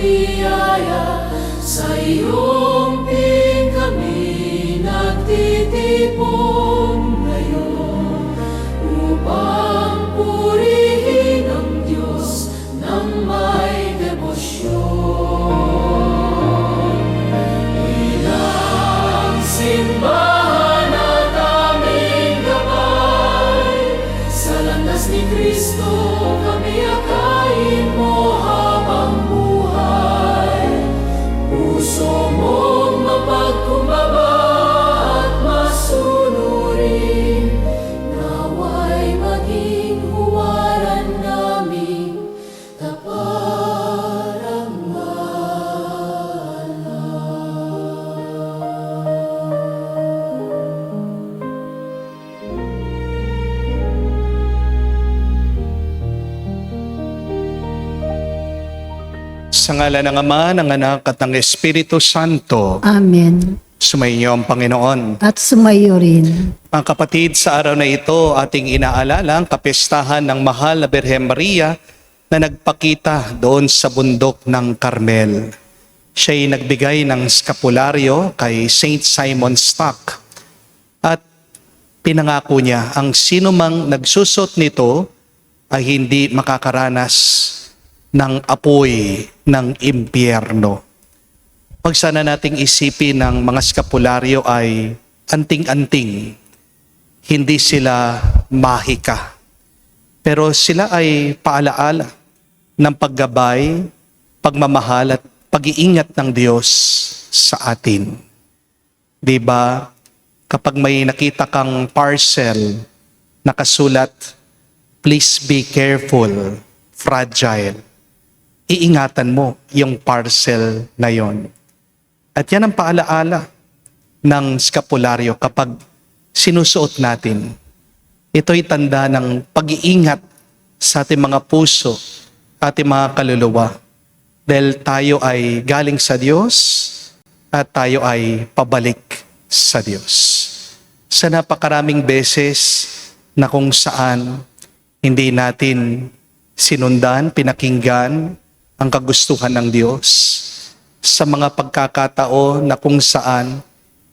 biyaya, sa iyong ping kami nagtitipon ngayon, upang purihin ang Diyos ng may debosyon. Ilang simbahan at aming gabay, sa landas ni Kristo kami akayin mo habang buhay. Puso mong mapagkumbaba at masunurin, naway maging huwaran naming Sa ngala ng Ama, ng Anak at ng Espiritu Santo, Amen. sumainyo ang Panginoon. At sumayo rin. Mga kapatid, sa araw na ito, ating inaalala ang kapistahan ng Mahal na Birhen Maria na nagpakita doon sa bundok ng Carmel. Siya'y nagbigay ng skapularyo kay Saint Simon Stock at pinangako niya ang sinumang nagsusot nito ay hindi makakaranas ng apoy ng impyerno. Pag sana nating isipin ng mga skapularyo ay anting-anting, hindi sila mahika. Pero sila ay paalaala ng paggabay, pagmamahal at pag-iingat ng Diyos sa atin. Diba, kapag may nakita kang parcel, nakasulat, please be careful, fragile. Iingatan mo yung parcel na yon. At yan ang paalaala ng skapularyo kapag sinusuot natin. Ito'y tanda ng pag-iingat sa ating mga puso, ating mga kaluluwa. Dahil tayo ay galing sa Diyos at tayo ay pabalik sa Diyos. Sa napakaraming beses na kung saan hindi natin sinundan, pinakinggan ang kagustuhan ng Diyos, sa mga pagkakataon na kung saan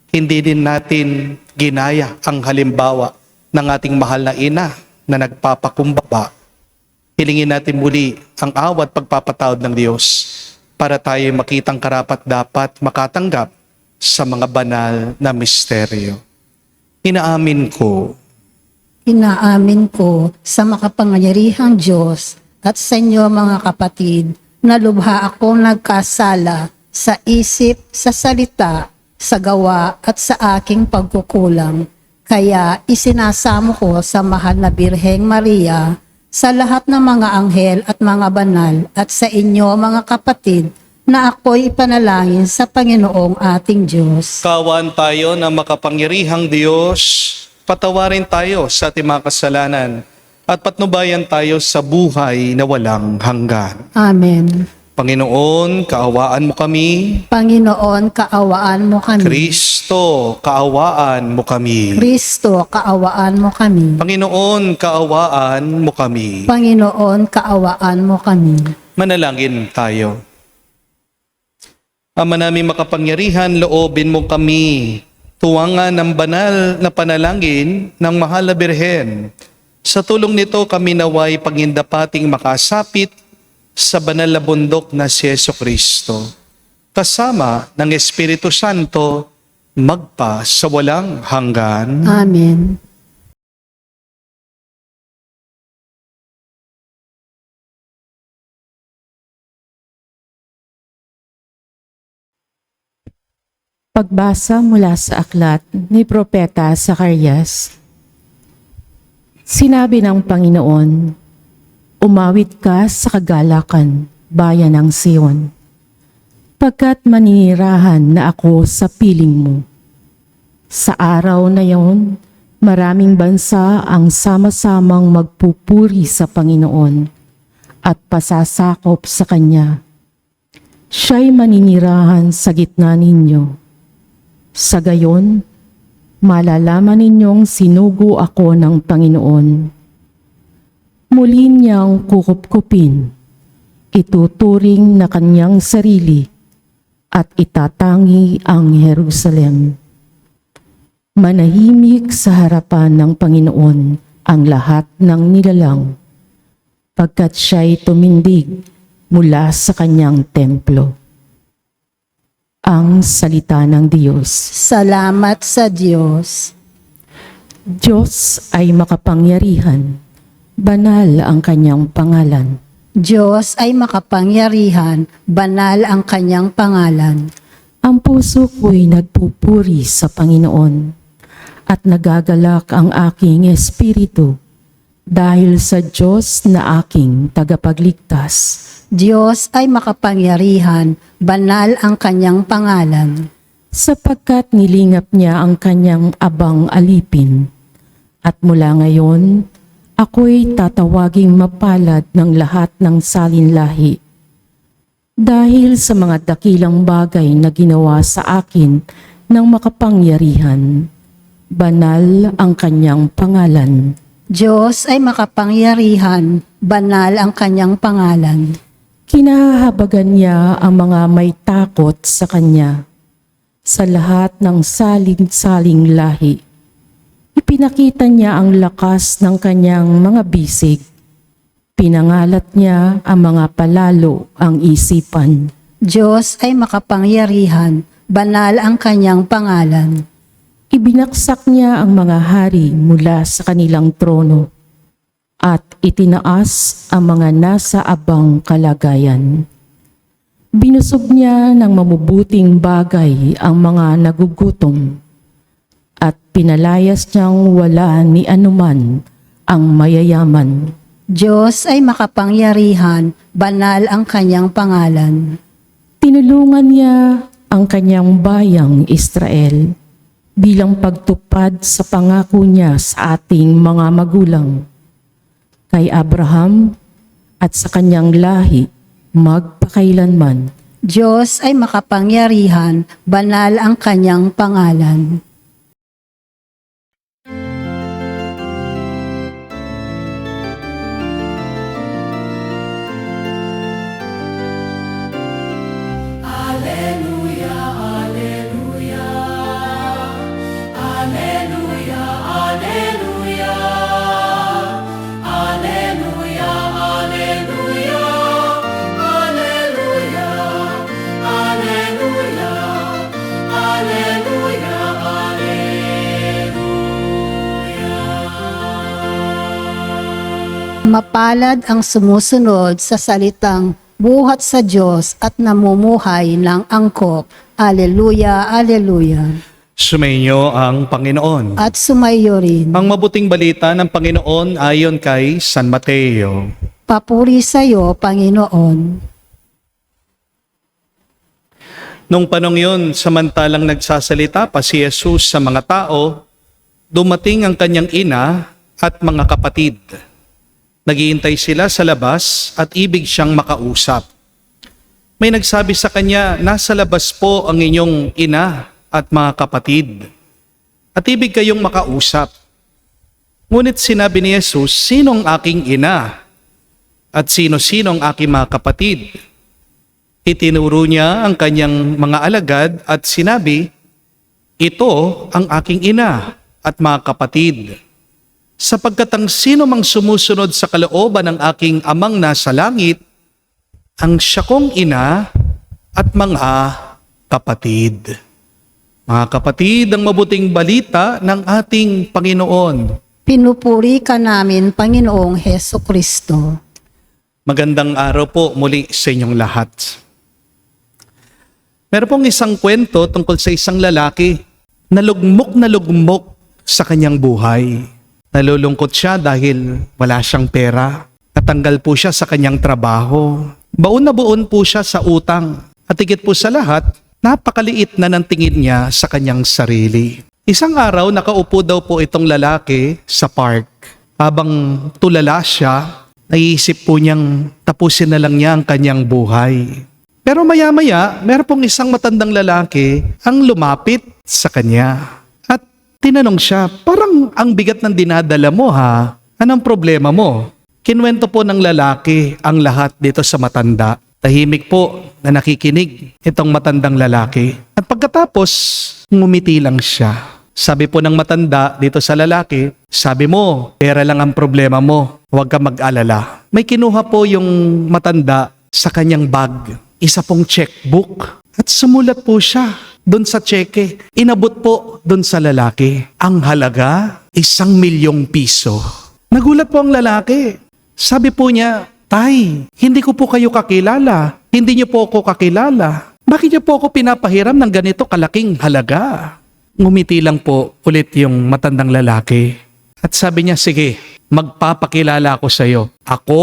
hindi din natin ginaya ang halimbawa ng ating mahal na ina na nagpapakumbaba, hilingin natin muli ang awa at pagpapatawad ng Diyos para tayo makitang karapat-dapat makatanggap sa mga banal na misteryo. Inaamin ko sa makapangyarihang Diyos at sa inyo mga kapatid, na lubha akong nagkasala sa isip, sa salita, sa gawa at sa aking pagkukulang. Kaya isinasamo ko sa mahal na Birheng Maria, sa lahat ng mga anghel at mga banal at sa inyo mga kapatid, na ako'y ipanalangin sa Panginoong ating Diyos. kawan tayo ng makapangyarihang Diyos, patawarin tayo sa ating mga kasalanan at patnubayan tayo sa buhay na walang hanggan. Amen. Panginoon, kaawaan mo kami. Panginoon, kaawaan mo kami. Kristo, kaawaan mo kami. Kristo, kaawaan mo kami. Panginoon, kaawaan mo kami. Panginoon, kaawaan mo kami. Manalangin tayo. Ama namin makapangyarihan, loobin mo kami tuwangan ng banal na panalangin ng Mahal na Birhen. Sa tulong nito kami naway pagindapating makasapit sa banal na bundok na si Jesucristo, kasama ng Espiritu Santo, magpa sa walang hanggan. Amen. Pagbasa mula sa aklat ni Propeta Zacarias. Sinabi ng Panginoon, umawit ka sa kagalakan, bayan ng Sion, pagkat maninirahan na ako sa piling mo. Sa araw na yon, maraming bansa ang sama-samang magpupuri sa Panginoon at pasasakop sa Kanya. Siya'y maninirahan sa gitna ninyo. Sa gayon, malalaman ninyong sinugo ako ng Panginoon. Muli niyang kukupkupin, ituturing na kanyang sarili at itatangi ang Jerusalem. Manahimik sa harapan ng Panginoon ang lahat ng nilalang, pagkat siya'y tumindig mula sa kanyang templo. Ang salita ng Diyos. Salamat sa Diyos. Diyos ay makapangyarihan, banal ang kanyang pangalan. Diyos ay makapangyarihan, banal ang kanyang pangalan. Ang puso ko'y nagpupuri sa Panginoon at nagagalak ang aking espiritu dahil sa Diyos na aking tagapagligtas. Diyos ay makapangyarihan, banal ang kanyang pangalan. Sapagkat nilingap niya ang kanyang abang alipin. At mula ngayon, ako'y tatawaging mapalad ng lahat ng salinlahi. Dahil sa mga dakilang bagay na ginawa sa akin ng makapangyarihan, banal ang kanyang pangalan. Diyos ay makapangyarihan, banal ang kanyang pangalan. Kinahahabagan niya ang mga may takot sa kanya sa lahat ng salin-saling lahi. Ipinakita niya ang lakas ng kanyang mga bisig. Pinangalat niya ang mga palalo ang isipan. Diyos ay makapangyarihan, banal ang kanyang pangalan. Ibinaksak niya ang mga hari mula sa kanilang trono at itinaas ang mga nasa abang kalagayan. Binusog niya ng mabubuting bagay ang mga nagugutom at pinalayas niyang wala ni anuman ang mayayaman. Diyos ay makapangyarihan, banal ang kanyang pangalan. Tinulungan niya ang kanyang bayang Israel bilang pagtupad sa pangako niya sa ating mga magulang, kay Abraham at sa kanyang lahi magpakailanman. Diyos ay makapangyarihan, banal ang kanyang pangalan. Alleluia, alleluia. Alleluia, alleluia. Alleluia, alleluia. Alleluia, alleluia. Alleluia, alleluia. Mapalad ang sumusunod sa salitang buhat sa Diyos at namumuhay ng angkop. Alleluia, alleluia. Sumainyo ang Panginoon. At sumayo rin. Ang mabuting balita ng Panginoon ayon kay San Mateo. Papuri sa iyo, Panginoon. Nung panong yun, samantalang nagsasalita pa si Jesus sa mga tao, dumating ang kanyang ina at mga kapatid. Naghihintay sila sa labas at ibig siyang makausap. May nagsabi sa kanya, nasa labas po ang inyong ina at mga kapatid, at ibig kayong makausap. Ngunit sinabi ni Jesus, sinong aking ina? At sino-sino ang aking mga kapatid? Itinuro niya ang kanyang mga alagad at sinabi, ito ang aking ina at mga kapatid. Sapagkat ang sino mang sumusunod sa kalooban ng aking amang nasa langit, ang siya kong ina at mga kapatid. Mga kapatid, ang mabuting balita ng ating Panginoon. Pinupuri ka namin, Panginoong Heso Kristo. Magandang araw po muli sa inyong lahat. Meron pong isang kwento tungkol sa isang lalaki na lugmok sa kanyang buhay. Nalulungkot siya dahil wala siyang pera. Natanggal po siya sa kanyang trabaho. Baon na baon po siya sa utang. At higit po sa lahat, napakaliit na ng tingin niya sa kanyang sarili. Isang araw, nakaupo daw po itong lalaki sa park. Habang tulala siya, naiisip po niyang tapusin na lang niya ang kanyang buhay. Pero maya-maya, meron pong isang matandang lalaki ang lumapit sa kanya. Tinanong siya, parang ang bigat ng dinadala mo ha? Anong problema mo? Kinuwento po ng lalaki ang lahat dito sa matanda. Tahimik po na nakikinig itong matandang lalaki. At pagkatapos, ngumiti lang siya. Sabi po ng matanda dito sa lalaki, sabi mo, pera lang ang problema mo, huwag ka mag-alala. May kinuha po yung matanda sa kanyang bag, isa pong checkbook. At sumulat po siya doon sa cheque. Inabot po doon sa lalaki. Ang halaga, 1,000,000 piso. Nagulat po ang lalaki. Sabi po niya, Tay, hindi ko po kayo kakilala. Hindi niyo po ako kakilala. Bakit niyo po ako pinapahiram ng ganito kalaking halaga? Ngumiti lang po ulit yung matandang lalaki. At sabi niya, sige, magpapakilala ako sa iyo. Ako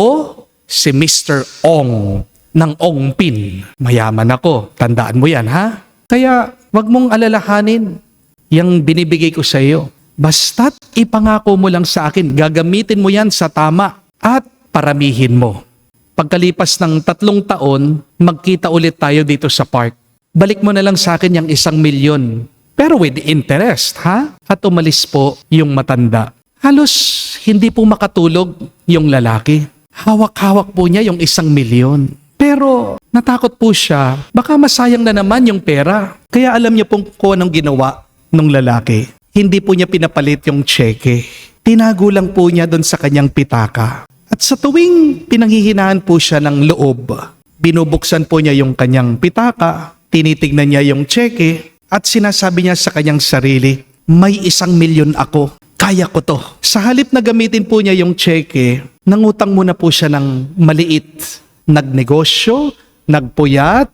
si Mr. Ong ng Ongpin. Mayaman ako. Tandaan mo yan, ha? Kaya wag mong alalahanin yung binibigay ko sa iyo. Basta't ipangako mo lang sa akin, gagamitin mo yan sa tama at paramihin mo. Pagkalipas ng 3 taon, magkita ulit tayo dito sa park. Balik mo na lang sa akin yung 1,000,000. Pero with interest, ha? At umalis po yung matanda. Halos hindi po makatulog yung lalaki. Hawak-hawak po niya yung 1,000,000. Pero natakot po siya, baka masayang na naman yung pera. Kaya alam niya pong kung anong ginawa ng lalaki. Hindi po niya pinapalit yung cheque. Tinago lang po niya doon sa kanyang pitaka. At sa tuwing pinanghihinaan po siya ng loob, binubuksan po niya yung kanyang pitaka, tinitignan niya yung cheque, at sinasabi niya sa kanyang sarili, may 1,000,000 ako, kaya ko to. Sa halip na gamitin po niya yung cheque, nangutang muna po siya ng maliit. Nagnegosyo, nagpuyat,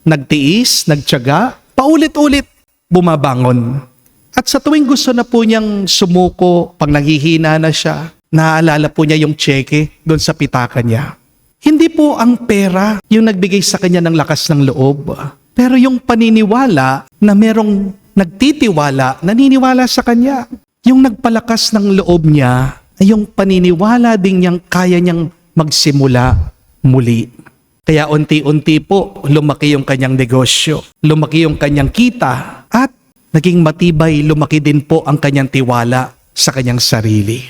nagtiis, nagtiyaga, paulit-ulit bumabangon. At sa tuwing gusto na po niyang sumuko, pag naghihina na siya, naaalala po niya yung cheque doon sa pitaka niya. Hindi po ang pera yung nagbigay sa kanya ng lakas ng loob, pero yung paniniwala na merong nagtitiwala, naniniwala sa kanya. Yung nagpalakas ng loob niya ay yung paniniwala din niyang kaya niyang magsimula muli. Kaya unti-unti po lumaki yung kanyang negosyo, lumaki yung kanyang kita, at naging matibay, lumaki din po ang kanyang tiwala sa kanyang sarili.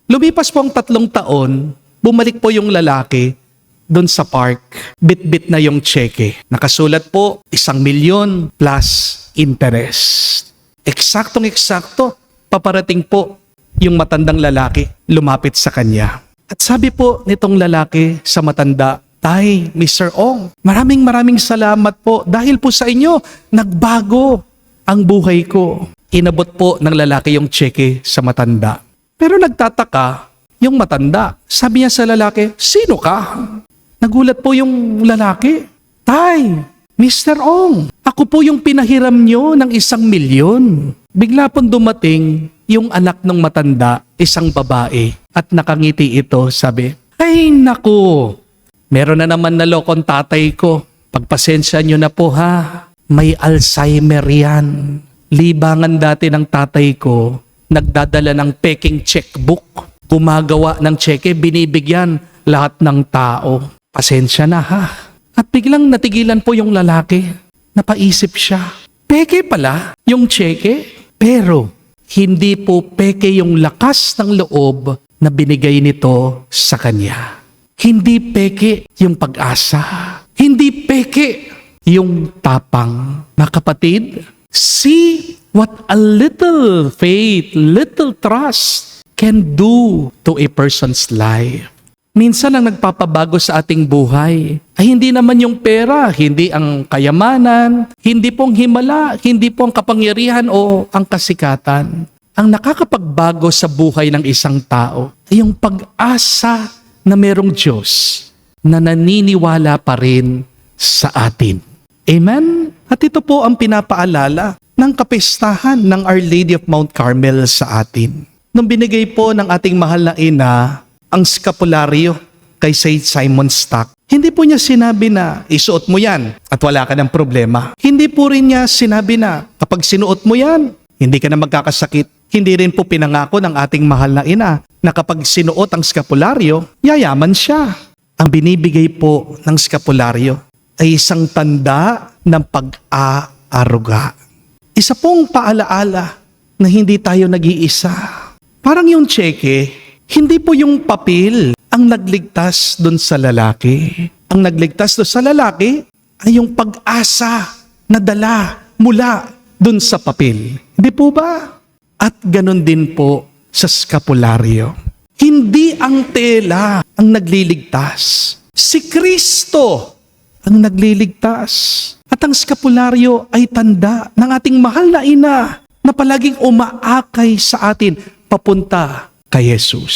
Lumipas po ang 3 taon, bumalik po yung lalaki doon sa park. Bit-bit na yung cheque. Nakasulat po 1,000,000 plus interest. Eksaktong-eksakto, paparating po yung matandang lalaki, lumapit sa kanya. At sabi po nitong lalaki sa matanda, Tay, Mr. Ong, maraming salamat po dahil po sa inyo, nagbago ang buhay ko. Inabot po ng lalaki yung cheque sa matanda. Pero nagtataka yung matanda. Sabi niya sa lalaki, sino ka? Nagulat po yung lalaki. Tay, Mr. Ong, ako po yung pinahiram nyo ng 1,000,000. Bigla pong dumating yung anak ng matanda, isang babae, at nakangiti ito, sabi, ay naku, meron na naman nalokong tatay ko. Pagpasensya nyo na po ha. May Alzheimer yan. Libangan dati ng tatay ko, nagdadala ng peking checkbook. Gumagawa ng cheque, binibigyan lahat ng tao. Pasensya na ha. At biglang natigilan po yung lalaki. Napaisip siya. Peke pala yung cheque, pero hindi po peke yung lakas ng loob na binigay nito sa kanya. Hindi peke yung pag-asa. Hindi peke yung tapang. Mga kapatid, see what a little faith, little trust can do to a person's life. Minsan ang nagpapabago sa ating buhay ay hindi naman yung pera, hindi ang kayamanan, hindi pong himala, hindi pong kapangyarihan o ang kasikatan. Ang nakakapagbago sa buhay ng isang tao ay yung pag-asa na merong Diyos na naniniwala pa rin sa atin. Amen? At ito po ang pinapaalala ng kapistahan ng Our Lady of Mount Carmel sa atin. Nung binigay po ng ating mahal na ina ang skapularyo kay Saint Simon Stock, hindi po niya sinabi na isuot mo yan at wala ka ng problema. Hindi po rin niya sinabi na kapag sinuot mo yan, hindi ka na magkakasakit. Hindi rin po pinangako ng ating mahal na ina na kapag sinuot ang skapularyo, yayaman siya. Ang binibigay po ng skapularyo ay isang tanda ng pag-aaruga. Isa pong paalaala na hindi tayo nag-iisa. Parang yung cheque, Hindi po yung papel ang nagligtas doon sa lalaki. Ang nagligtas doon sa lalaki ay yung pag-asa na dala mula doon sa papel. Hindi po ba? At ganun din po sa skapularyo. Hindi ang tela ang nagliligtas. Si Kristo ang nagliligtas. At ang skapularyo ay tanda ng ating mahal na ina na palaging umaakay sa atin papunta kay Jesus.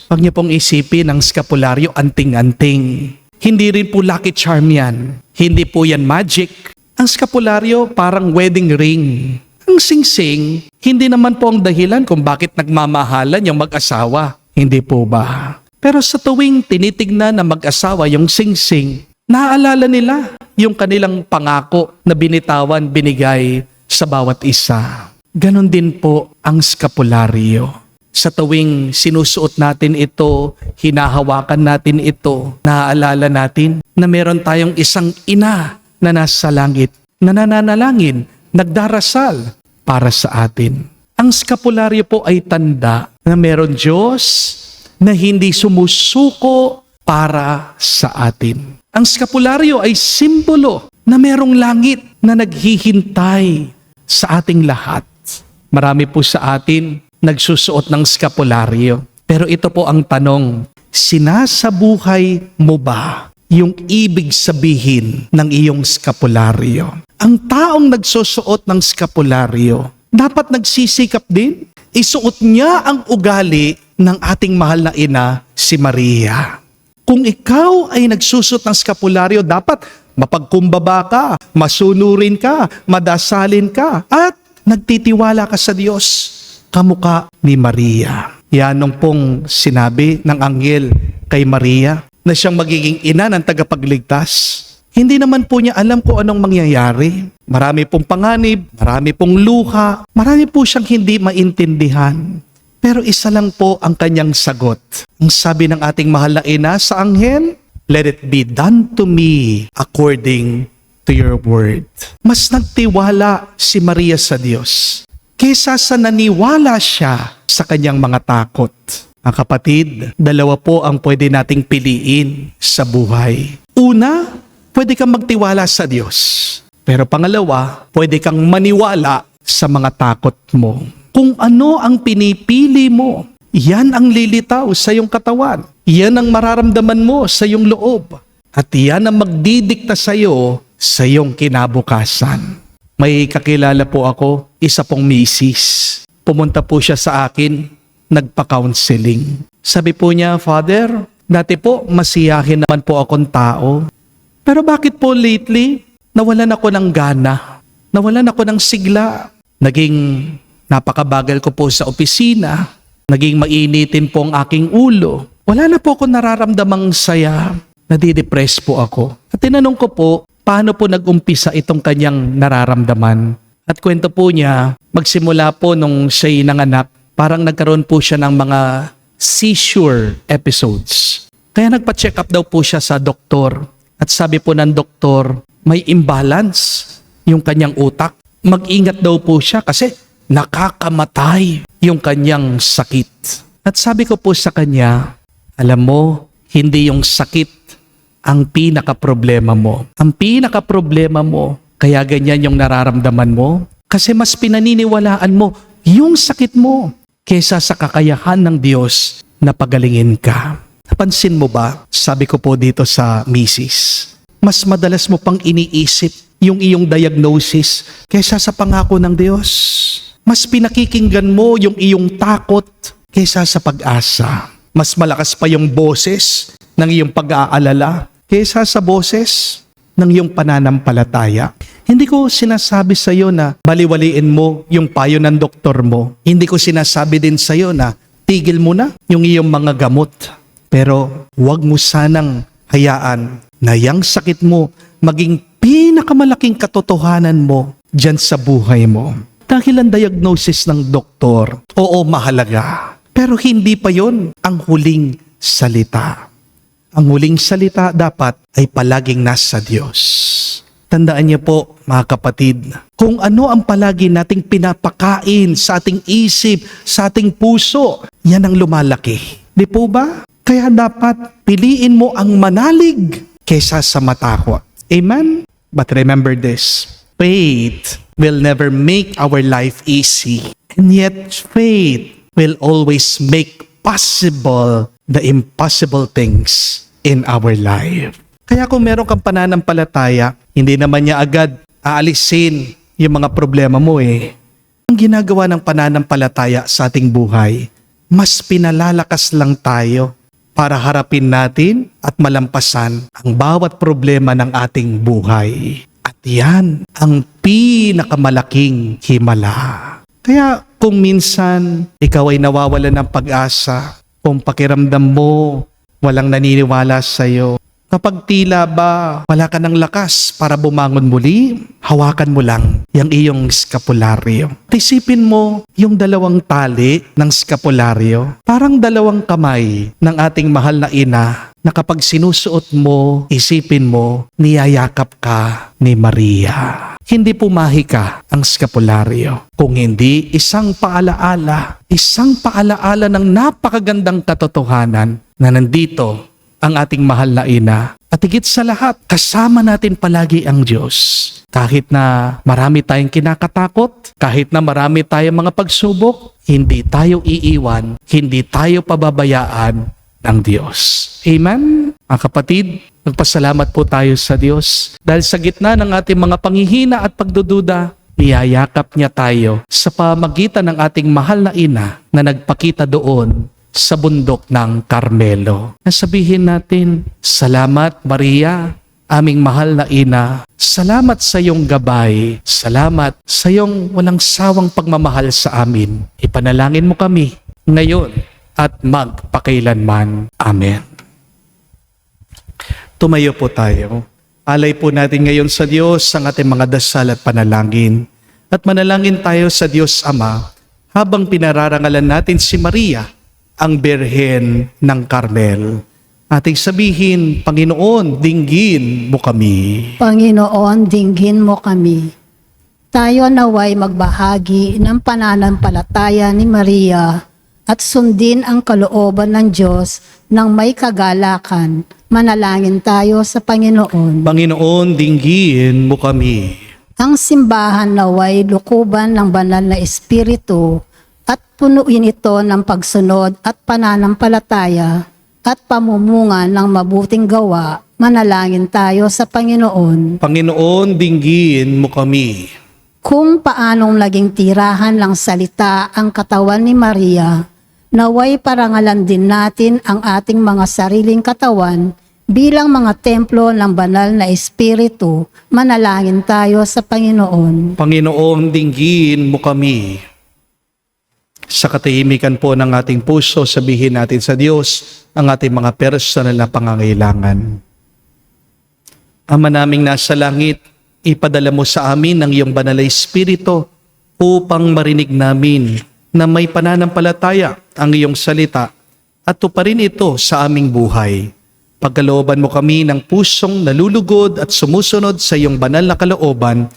Huwag niyo pong isipin ang skapularyo anting-anting. Hindi rin po lucky charm yan. Hindi po yan magic. Ang skapularyo parang wedding ring. Ang singsing, hindi naman po ang dahilan kung bakit nagmamahalan yung mag-asawa. Hindi po ba? Pero sa tuwing tinitignan na mag-asawa yung singsing, naaalala nila yung kanilang pangako na binitawan, binigay sa bawat isa. Ganon din po ang skapularyo. Sa tuwing sinusuot natin ito, hinahawakan natin ito, naaalala natin na meron tayong isang ina na nasa langit, na nananalangin, nagdarasal para sa atin. Ang skapularyo po ay tanda na meron Diyos na hindi sumusuko para sa atin. Ang skapularyo ay simbolo na merong langit na naghihintay sa ating lahat. Marami po sa atin nagsusuot ng skapularyo. Pero ito po ang tanong, sinasabuhay mo ba yung ibig sabihin ng iyong skapularyo? Ang taong nagsusuot ng skapularyo, dapat nagsisikap din. Isuot niya ang ugali ng ating mahal na ina, si Maria. Kung ikaw ay nagsusuot ng skapularyo, dapat mapagkumbaba ka, masunurin ka, madasalin ka, at nagtitiwala ka sa Diyos, kamukha ni Maria. Yan nung pong sinabi ng anghel kay Maria na siyang magiging ina ng tagapagligtas. Hindi naman po niya alam kung anong mangyayari. Marami pong panganib, marami pong luha, marami po siyang hindi maintindihan. Pero isa lang po ang kanyang sagot. Ang sabi ng ating mahal na ina sa anghel, "Let it be done to me according to your word." Mas nagtiwala si Maria sa Diyos kaysa sa naniwala siya sa kanyang mga takot. Mga kapatid, dalawa po ang pwede nating piliin sa buhay. Una, pwede kang magtiwala sa Diyos. Pero pangalawa, pwede kang maniwala sa mga takot mo. Kung ano ang pinipili mo, yan ang lilitaw sa iyong katawan. Yan ang mararamdaman mo sa iyong loob. At yan ang magdidikta sa iyo sa iyong kinabukasan. May kakilala po ako, isa pong misis. Pumunta po siya sa akin, nagpa-counseling. Sabi po niya, "Father, dati po masiyahin naman po akong tao. Pero bakit po lately, nawalan ako ng gana, nawalan ako ng sigla, naging napakabagal ko po sa opisina, naging mainitin po ang aking ulo, wala na po ako nararamdamang saya, nadidepress po ako." At tinanong ko po, paano po nag-umpisa itong kanyang nararamdaman? At kwento po niya, magsimula po nung siya'y nanganak, parang nagkaroon po siya ng mga seizure episodes. Kaya nagpa-check up daw po siya sa doktor. At sabi po ng doktor, may imbalance yung kanyang utak. Mag-ingat daw po siya kasi nakakamatay yung kanyang sakit. At sabi ko po sa kanya, alam mo, hindi yung sakit ang pinaka-problema mo. Ang pinaka-problema mo, kaya ganyan yung nararamdaman mo, kasi mas pinaniniwalaan mo yung sakit mo kaysa sa kakayahan ng Diyos na pagalingin ka. Napansin mo ba, sabi ko po dito sa misis, mas madalas mo pang iniisip yung iyong diagnosis kaysa sa pangako ng Diyos. Mas pinakikinggan mo yung iyong takot kaysa sa pag-asa. Mas malakas pa yung boses ng iyong pag-aalala kaysa sa boses ng iyong pananampalataya. Hindi ko sinasabi sa iyo na baliwaliin mo yung payo ng doktor mo. Hindi ko sinasabi din sa iyo na tigil mo na yung iyong mga gamot. Pero huwag mo sanang hayaan na yung sakit mo maging pinakamalaking katotohanan mo dyan sa buhay mo. Dahil ang diagnosis ng doktor, oo, mahalaga. Pero hindi pa yon ang huling salita. Ang huling salita dapat ay palaging nasa Diyos. Tandaan niyo po, mga kapatid, kung ano ang palagi nating pinapakain sa ating isip, sa ating puso, yan ang lumalaki. Di po ba? Kaya dapat piliin mo ang manalig kaysa sa matakot. Amen? But remember this, faith will never make our life easy. And yet, faith will always make possible the impossible things in our life. Kaya kung meron kang pananampalataya, hindi naman niya agad aalisin yung mga problema mo eh. Ang ginagawa ng pananampalataya sa ating buhay, mas pinalalakas lang tayo para harapin natin at malampasan ang bawat problema ng ating buhay. At yan ang pinakamalaking himala. Kaya kung minsan ikaw ay nawawalan ng pag-asa, kung pakiramdam mo walang naniniwala sa iyo, kapag tila ba wala ka ng lakas para bumangon muli, hawakan mo lang yung iyong eskapularyo. Isipin mo yung dalawang tali ng eskapularyo, parang dalawang kamay ng ating mahal na ina na kapag sinusuot mo, isipin mo, niyayakap ka ni Maria. Hindi pumahi ka ang eskapularyo, kung hindi isang paalaala ng napakagandang katotohanan na nandito ang ating mahal na ina. At higit sa lahat, kasama natin palagi ang Diyos. Kahit na marami tayong kinakatakot, kahit na marami tayong mga pagsubok, hindi tayo iiwan, hindi tayo pababayaan ng Diyos. Amen? Mga kapatid, magpasalamat po tayo sa Diyos dahil sa gitna ng ating mga panghihina at pagdududa, niyayakap niya tayo sa pamagitan ng ating mahal na ina na nagpakita doon sa bundok ng Carmelo. Nasabihin natin, salamat Maria, aming mahal na ina. Salamat sa iyong gabay. Salamat sa iyong walang sawang pagmamahal sa amin. Ipanalangin mo kami ngayon at magpakailanman. Amen. Tumayo po tayo. Alay po natin ngayon sa Diyos ang ating mga dasal at panalangin. At manalangin tayo sa Diyos Ama habang pinararangalan natin si Maria, ang Birhen ng Carmel. Ating sabihin, Panginoon, dinggin mo kami. Panginoon, dinggin mo kami. Tayo naway magbahagi ng pananampalataya ni Maria at sundin ang kalooban ng Diyos ng may kagalakan. Manalangin tayo sa Panginoon. Panginoon, dinggin mo kami. Ang simbahan naway lukuban ng banal na Espiritu at punuin ito ng pagsunod at pananampalataya at pamumungan ng mabuting gawa. Manalangin tayo sa Panginoon. Panginoon, dinggin mo kami. Kung paanong naging tirahan ng salita ang katawan ni Maria, naway parangalan din natin ang ating mga sariling katawan bilang mga templo ng banal na Espiritu. Manalangin tayo sa Panginoon. Panginoon, dinggin mo kami. Sa katahimikan po ng ating puso, sabihin natin sa Diyos ang ating mga personal na pangangailangan. Ama naming nasa langit, ipadala mo sa amin ang iyong banal na Espiritu upang marinig namin na may pananampalataya ang iyong salita at tuparin ito sa aming buhay. Pagkalooban mo kami ng pusong nalulugod at sumusunod sa iyong banal na kalooban,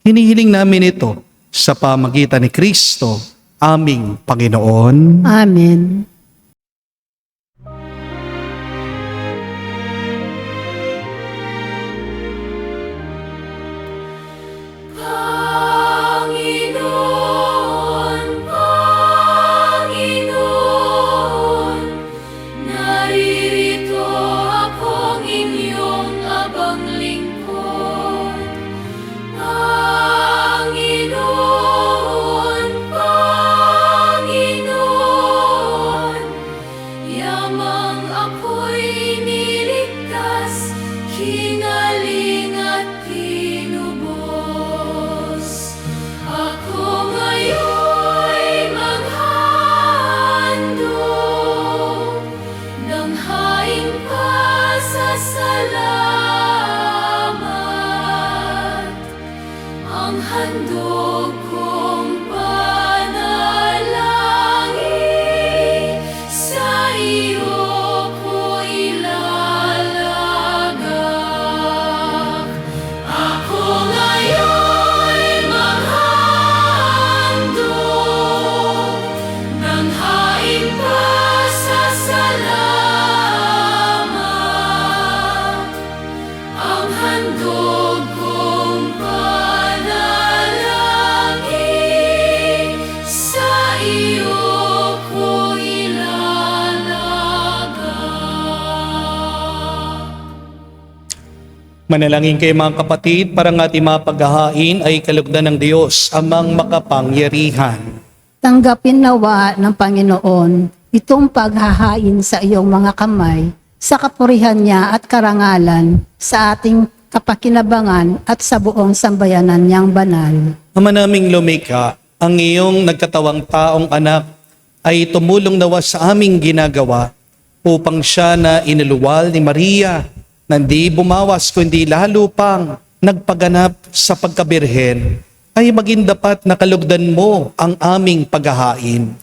hinihiling namin ito sa pamagitan ni Kristo, aming Panginoon. Amen. Panginoon, Panginoon, naririto akong inyong abang lingkod. Panginoon, Panginoon, yamang ako'y niligtas, kinaling at pinubos. Ako ngayon'y maghandog ng haing pasasalamat. Ang handog kong panalangin, sa iyo ko ilalagak. Ako ngayon'y maghandog ng haing pasasalamat. Manalangin kayo mga kapatid para ang ating mga paghahain ay kalugdan ng Diyos amang makapangyarihan. Tanggapin nawa ng Panginoon itong paghahain sa iyong mga kamay sa kapurihan niya at karangalan sa ating kapakinabangan at sa buong sambayanan niyang banal. Ama naming lumikha, ang iyong nagkatawang taong anak ay tumulong nawa sa aming ginagawa upang siya na iniluwal ni Maria na di bumawas kundi lalo pang nagpaganap sa pagkabirhen ay maging dapat nakalugdan mo ang aming paghahain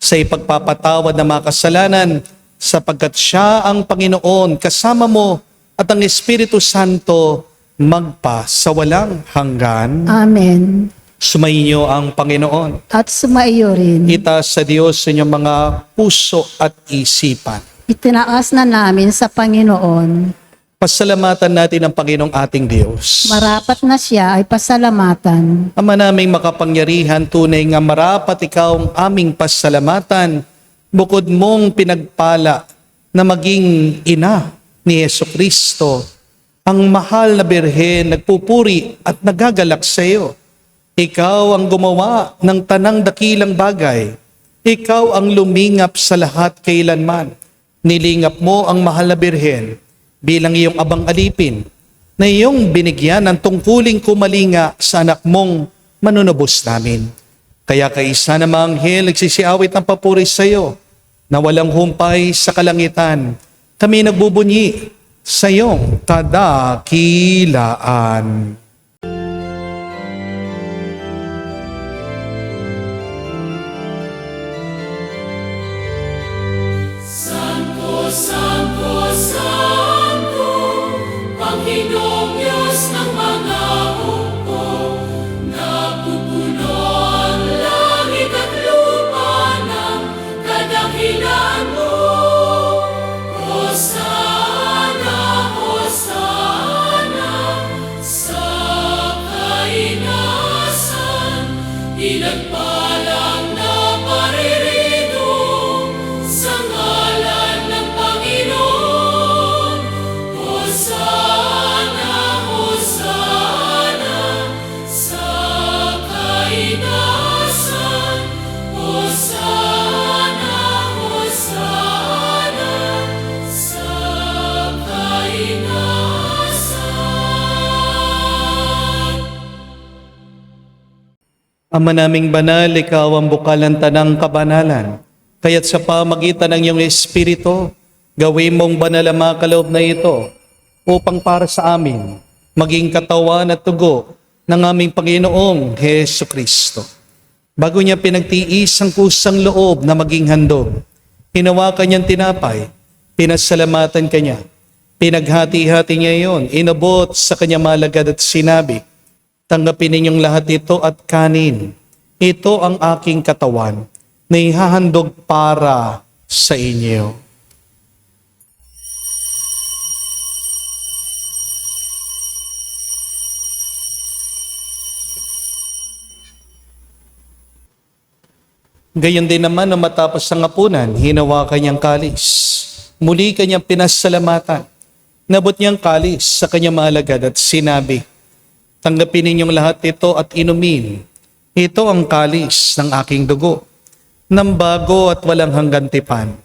sa ipagpapatawad ng mga kasalanan sapagkat siya ang Panginoon kasama mo at ang Espiritu Santo magpa sa walang hanggan. Amen. Sumainyo ang Panginoon. At sumaiyo rin. Itaas sa Diyos sa inyong mga puso at isipan. Itinaas na namin sa Panginoon. Pasalamatan natin ang Panginoong ating Diyos. Marapat na siya ay pasalamatan. Ama naming makapangyarihan, tunay nga marapat ikaw ang aming pasalamatan. Bukod mong pinagpala na maging ina ni Jesucristo, ang mahal na birhen nagpupuri at nagagalak sa iyo. Ikaw ang gumawa ng tanang dakilang bagay. Ikaw ang lumingap sa lahat kailanman. Nilingap mo ang mahal na birhen bilang iyong abang alipin na iyong binigyan ng tungkuling kumalinga sa anak mong manunubos namin. Kaya kaisa na mga anghel nagsisiawit ng papuri sa iyo na walang humpay sa kalangitan. Kami nagbubunyi sa iyong kadakilaan. Santo, Santo, Santo, Panginoong Diyos ng mga hukbo, napupuno ang langit at lupa ng kadakilaan mo. Hosana, Hosana, sa kainasan, pinagpalang na paririto sa ngalan ng Panginoon. Hosana, Hosana, sa kainasan. Hosana, Hosana, sa kainasan. Ama naming banal, ikaw ang bukal ng tanang kabanalan. Kaya't sa pamagitan ng iyong Espiritu, gawin mong banal ang mga kaloob na ito upang para sa amin maging katawan at tugo ng aming Panginoong Hesu Kristo. Bago niya pinagtiis ang kusang loob na maging handog, hinawakan niyang tinapay, pinasalamatan kanya, pinaghati-hati niya iyon, inabot sa kanyang malagad at sinabi, tanggapin ninyong lahat ito at kanin. Ito ang aking katawan na ihahandog para sa inyo. Gayon din naman na matapos ang hapunan, hinawakan niyang kalis. Muli kanyang pinasalamatan. Nabot niyang kalis sa kanyang maalagad at sinabi, tanggapin ninyong lahat ito at inumin. Ito ang kalis ng aking dugo, ng bago at walang hanggang tipan.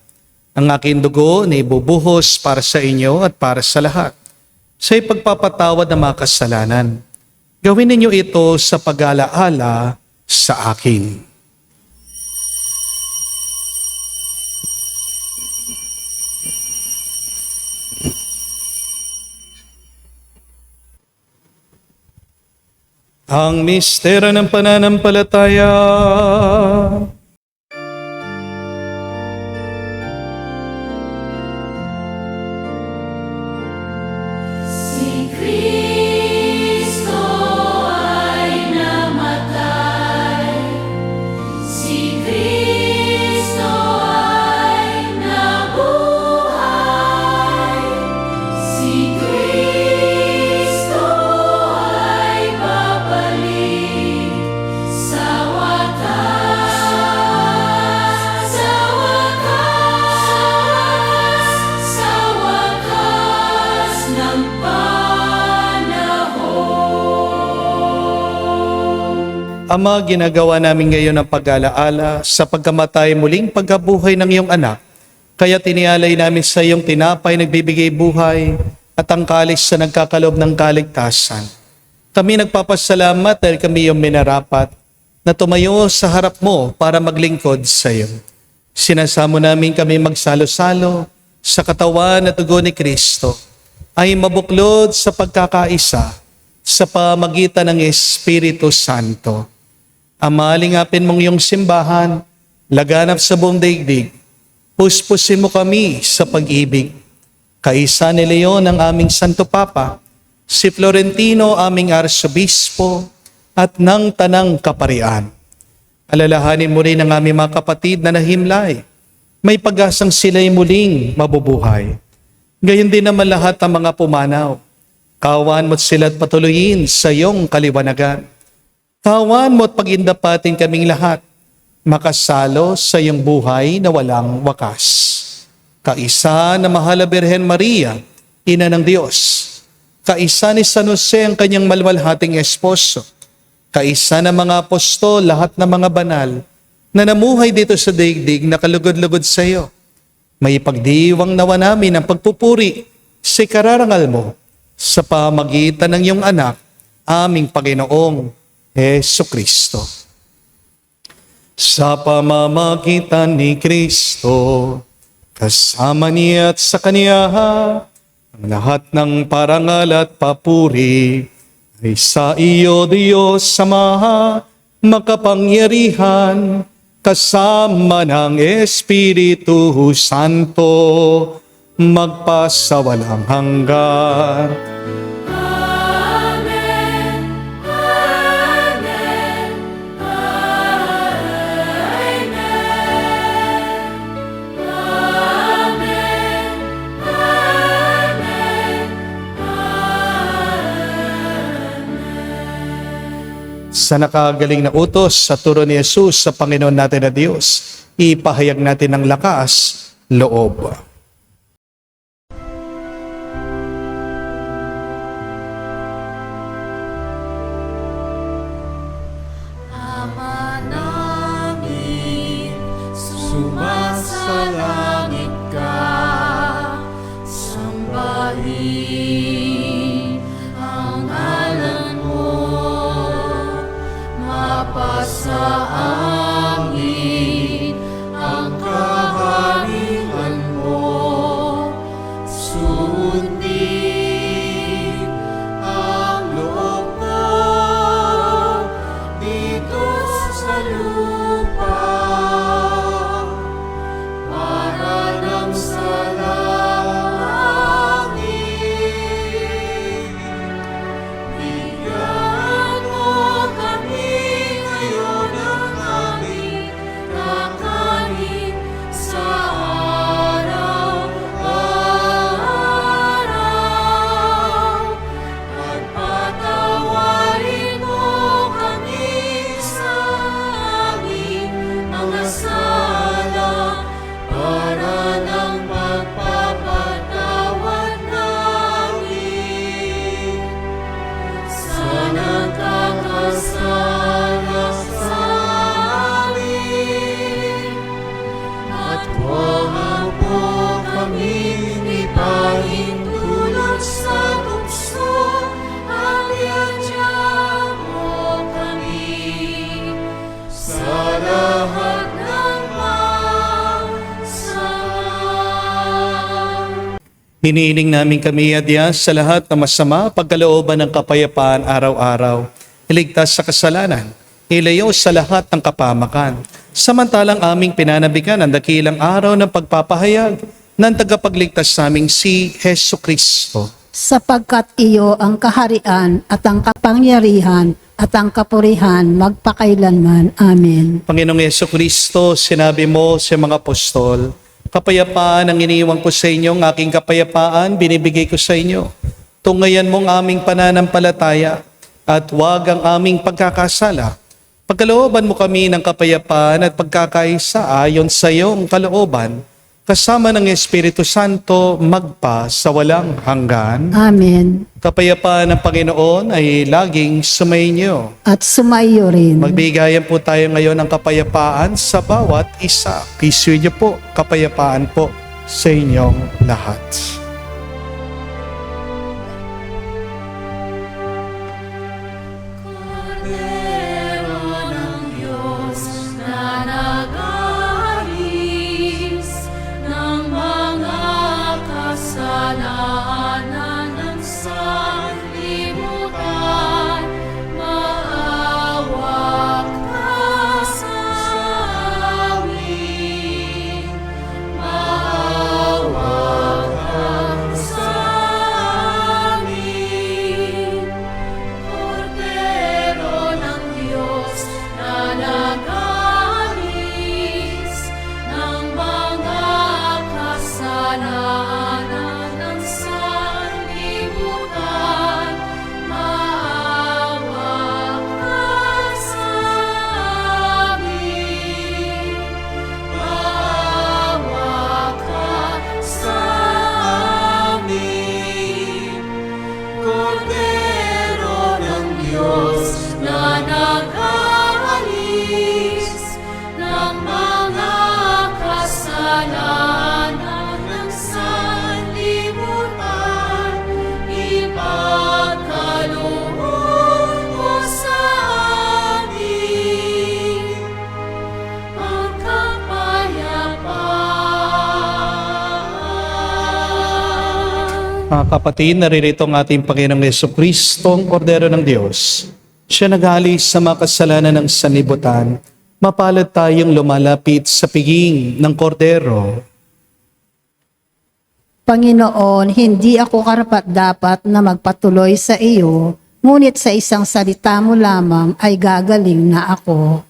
Ang aking dugo na ibubuhos para sa inyo at para sa lahat, sa ipagpapatawad ng mga kasalanan. Gawin ninyo ito sa pag-alaala sa akin. Ang mistero ng pananampalataya. Si Kristo ay namatay, si Kristo ay nabuhay, si Kristo ay babalik sa wakas. Ama, ginagawa namin ngayon ang pag-alaala sa pagkamatay muling pagkabuhay ng iyong anak. Kaya tinialay namin sa iyong tinapay nagbibigay buhay at ang kalis na nagkakalob ng kaligtasan. Kami nagpapasalamat dahil kami iyong minarapat na tumayo sa harap mo para maglingkod sa iyo. Sinasamo namin kami magsalo-salo sa katawan at dugo ni Kristo ay mabuklod sa pagkakaisa sa pamagitan ng Espiritu Santo. Ama, lingapin mong iyong simbahan, laganap sa buong daigdig. Puspusin mo kami sa pag-ibig. Kaisa ni Leon ang aming Santo Papa, si Florentino aming Arsobispo, at ng Tanang Kaparian. Alalahanin mo rin ang aming mga kapatid na nahimlay. May pag-asang sila'y muling mabubuhay. Gayon din naman lahat ng mga pumanaw. Kawan mo't sila't patuloyin sa iyong kaliwanagan. Kawan mo't pagindapatin kaming lahat, makasalo sa iyong buhay na walang wakas. Kaisa na mahal na Birhen Maria, Ina ng Diyos. Kaisa ni San Jose ang kanyang malwalhating esposo. Kaisa na mga apostol, lahat ng mga banal na namuhay dito sa daigdig na kalugod-lugod sa iyo. May pagdiwang nawa namin ang pagpupuri sa kararangal mo sa pamagitan ng iyong anak, aming Panginoong Jesucristo. Sa pamamagitan ni Kristo, kasama niya at sa Kanya, ang lahat ng parangal at papuri ay sa iyo, Diyos Ama, makapangyarihan, kasama ng Espiritu Santo, magpasawalang hanggan. Amen. Amen. Amen. Amen. Sa nakagaling na utos sa turo ni Jesus sa Panginoon natin na Diyos, ipahayag natin ng lakas, loob. Ama namin, sumasalangit ka, sambahin ang ngalan mo, mapasa amin ang kaharian mo, sundin ang loob mo dito sa lupa para nang sa langit. Bigyan mo kami ngayon ng aming kakanin sa araw-araw at patawarin mo kami sa aming mga sala para nang magpapatawad namin sa nagkakasala sa amin. At huwag mo kaming ipahintulot sa tukso, at iadya mo kami sa lahat ng masama. Hinihiling namin kami adya sa lahat ng masama, pagkalooban ng kapayapaan araw-araw, iligtas sa kasalanan, ilayo sa lahat ng kapamakan, samantalang aming pinanabikan ang dakilang araw ng pagpapahayag ng tagapagligtas naming si Hesu Kristo. Sapagkat iyo ang kaharian at ang kapangyarihan at ang kapurihan magpakailanman. Amen. Panginoong Hesu Kristo, sinabi mo sa mga apostol, kapayapaan ang iniiwan ko sa inyo, ang aking kapayapaan binibigay ko sa inyo. Tungayan mong aming pananampalataya at huwag ang aming pagkakasala. Pagkalooban mo kami ng kapayapaan at pagkakaisa ayon sa iyong kalooban, kasama ng Espiritu Santo, magpa sa walang hanggan. Amen. Kapayapaan ng Panginoon ay laging sumainyo. At sumayo rin. Magbigayan po tayo ngayon ng kapayapaan sa bawat isa. Peace with you po, kapayapaan po sa inyong lahat. Kordero ng Diyos na nag-aalis ng mga kasalanan ng sanlibutan, maawa ka sa amin. Maawa ka sa amin. Kordero ng Diyos na nag-aalis ng mga kasalanan ng sanlibutan, maawa ka sa amin. Maawa ka sa amin. Kordero ng Diyos na nag-aalis ng mga kasalanan ng sanlibutan, ipagkaloob mo sa amin ang kapayapaan. Mga kapatid, naririto ang ating Panginoong Jesucristo, ang Kordero ng Diyos. Siya nag-aalis sa mga kasalanan ng sanlibutan. Mapalad tayong lumalapit sa piging ng Kordero. Panginoon, hindi ako karapat-dapat na magpatuloy sa iyo, ngunit sa isang salita mo lamang ay gagaling na ako.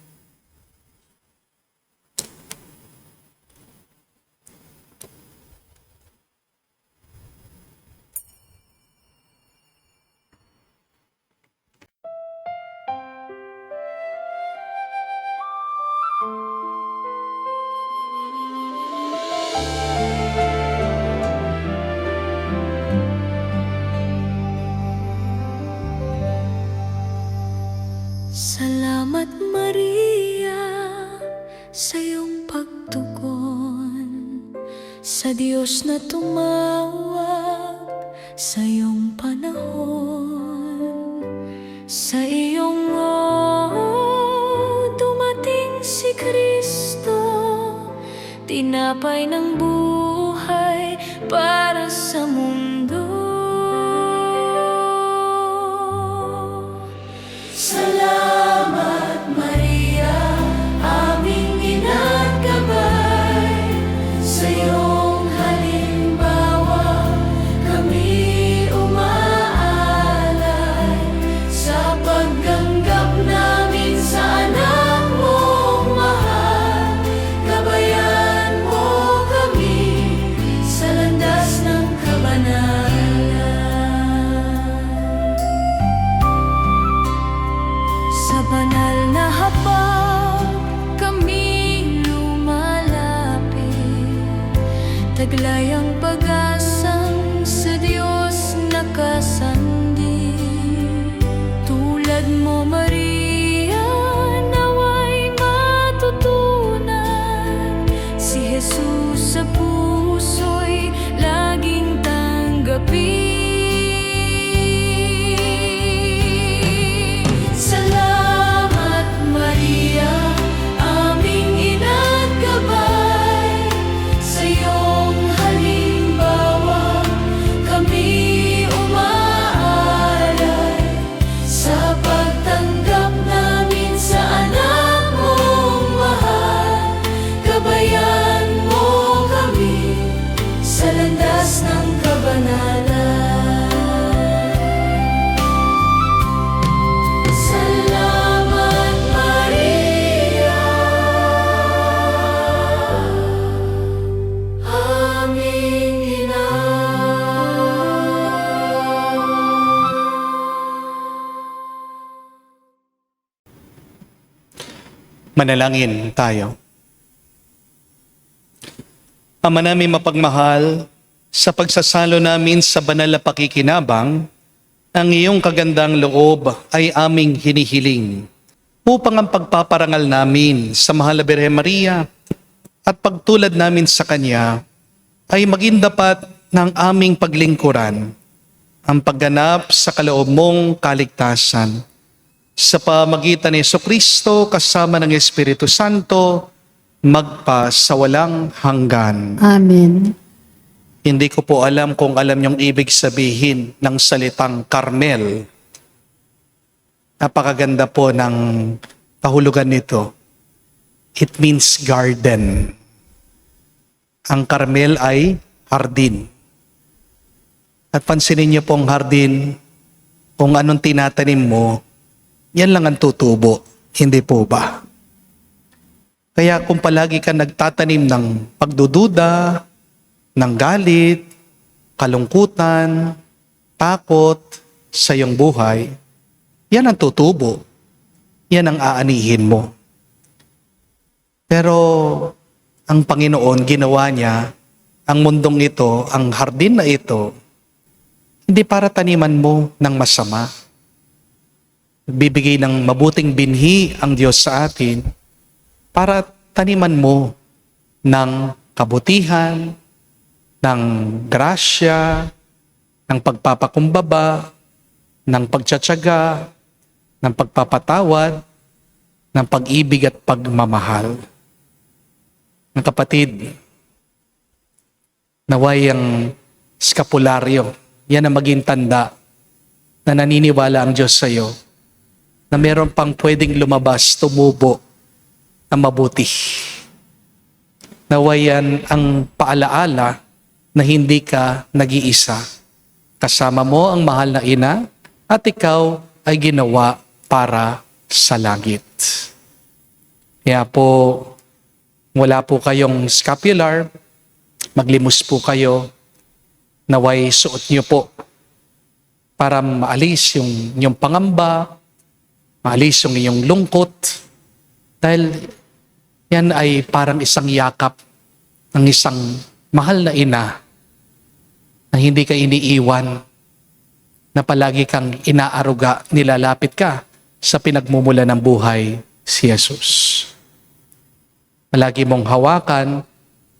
Salamat Maria sa iyong pagtugon, sa Diyos na tumawag sa iyong panahon. Sa iyong dumating si Kristo, tinapay ng buhay para sa mundo. Salamat Maria, aming ina't gabay. Sa iyong halimbawa kami umaalay. Sa pagganggap namin sa anak mong mahal, gabayan mo kami sa landas ng kabanalan. Sa banal na hapag kami lumalapit, taglay ang pag-asang sa Diyos nakasandig. Tulad mo Maria, naway matutunan si Jesus sa puso'y laging tanggapin. Salamat Maria, aming ina't gabay. Sa iyong halimbawa kami umaalay. Sa pagtanggap namin sa anak mong mahal, gabayan mo kami sa landas ng kabanalan. Salamat Maria, aming ina. Manalangin tayo. Ama namin mapagmahal, sa pagsasalo namin sa banal na pakikinabang, ang iyong kagandang loob ay aming hinihiling upang ang pagpaparangal namin sa mahal na Birhen Maria at pagtulad namin sa Kanya ay maging dapat ng aming paglingkuran ang pagganap sa kaloob mong kaligtasan. Sa pamagitan ni Jesucristo kasama ng Espiritu Santo, magpa sa walang hanggan. Amen. Hindi ko po alam kung alam niyong ibig sabihin ng salitang Carmel. Napakaganda po ng kahulugan nito. It means garden. Ang Carmel ay hardin. At pansinin niyo pong hardin, kung anong tinatanim mo, yan lang ang tutubo. Hindi po ba? Kaya kung palagi ka nagtatanim ng pagdududa, ng galit, kalungkutan, takot sa iyong buhay, yan ang tutubo. Yan ang aanihin mo. Pero ang Panginoon, ginawa niya ang mundong ito, ang hardin na ito, hindi para taniman mo ng masama. Bibigay ng mabuting binhi ang Diyos sa atin para taniman mo ng kabutihan, ng grasya, ng pagpapakumbaba, ng pagtsatsaga, ng pagpapatawad, ng pag-ibig at pagmamahal. Mga kapatid, naway ang skapularyo, yan ang maging tanda na naniniwala ang Diyos sa iyo na meron pang pwedeng lumabas, tumubo na mabuti. Naway yan ang paalaala na hindi ka nag-iisa. Kasama mo ang mahal na ina at ikaw ay ginawa para sa langit. Kaya po, wala po kayong scapular, maglimos po kayo, naway suot niyo po para maalis yung inyong pangamba, maalis yung inyong lungkot, dahil yan ay parang isang yakap ng isang mahal na ina na hindi ka iniiwan, na palagi kang inaaruga, nilalapit ka sa pinagmumula ng buhay, si Jesus. Palagi mong hawakan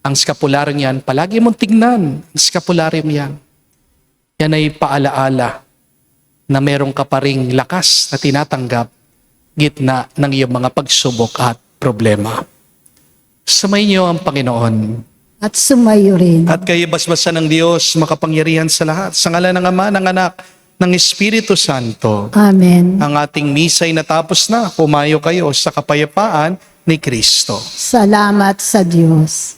ang skapularyong yan, palagi mong tingnan ang skapularyong yan. Yan ay paalaala na meron ka pa ring lakas na tinatanggap gitna ng iyong mga pagsubok at problema. Sumayin niyo ang Panginoon. At sumayo rin. At kayo basbasan ng Diyos, makapangyarihan sa lahat. Sa ngalan ng Ama, ng Anak, ng Espiritu Santo. Amen. Ang ating misa'y natapos na. Pumayo kayo sa kapayapaan ni Kristo. Salamat sa Diyos.